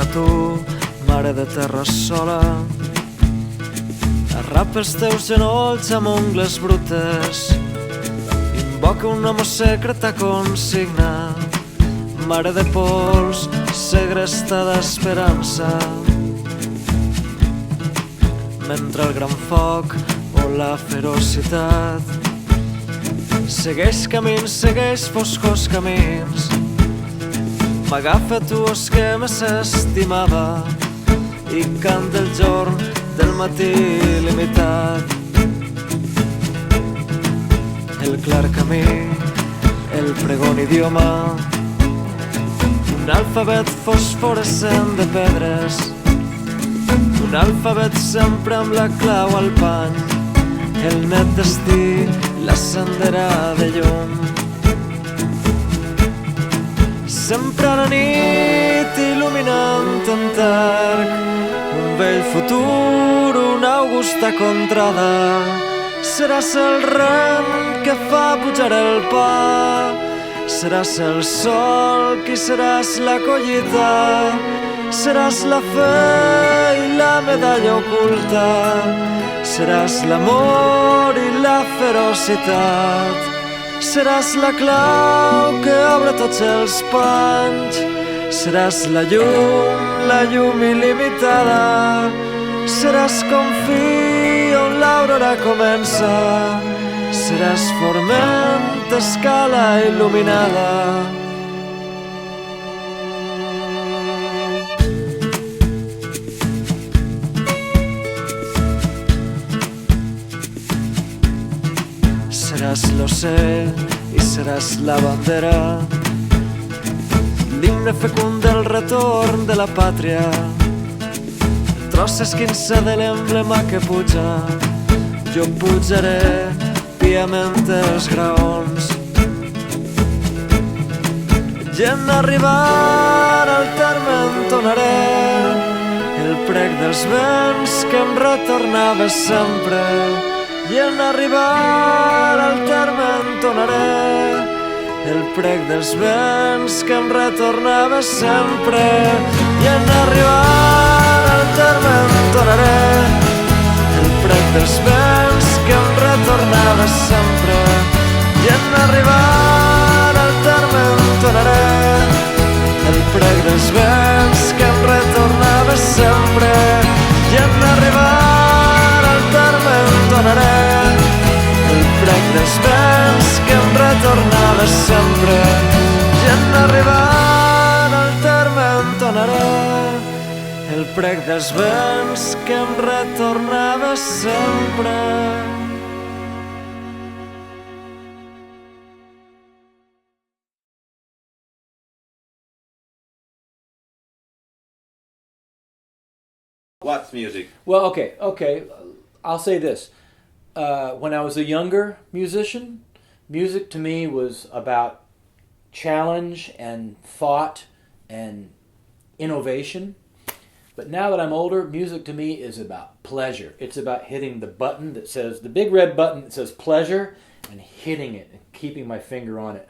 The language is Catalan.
a tu, mare de terra sola. Arrapa els teus genolls amb ungles brutes, invoca un home secreta consigna, mare de pols, segresta d'esperança. Mentre el gran foc o la ferocitat segueix camins, segueix foscos camins, m'agafa tu els que més estimava i canta el jorn del matí limitat. El clar camí, el pregon idioma, un alfabet fosforescent de pedres, un alfabet sempre amb la clau al pany, el net destí, la sendera de llum. Sempre a la nit il·luminant en tarc, un vell futur, una augusta contrada. Seràs el ren que fa pujar el pa, seràs el sol qui seràs la collita, seràs la fe i la medalla oculta, seràs l'amor i la ferocitat, seràs la clau que obre tots els panys, seràs la llum il·limitada, seràs com fi on l'aurora comença, seràs forment, escala il·luminada. Seràs l'ocell i seràs la bandera, l'himne fecund del retorn de la pàtria, el tros esquinça de l'emblema que puja, jo pujaré piament els graons. I en arribar al terme entonaré el prec dels vents que em retornava sempre, i en arribar al terme entonaré el prec dels vents que em retornava sempre, i en arribar al terme entonaré el prec dels vents que em retornava sempre, i en arribar al terme entonaré el prec dels vents que em retornava sempre, i en arribar al terme entonaré el prec dels vents que em retornava sempre, i en arribar al terme entonaré el prec dels vents que em retornava sempre. What's music? Well, okay. I'll say this. When I was a younger musician, music to me was about challenge and thought and innovation. But now that I'm older, music to me is about pleasure. It's about hitting the button that says, the big red button that says pleasure, and hitting it and keeping my finger on it.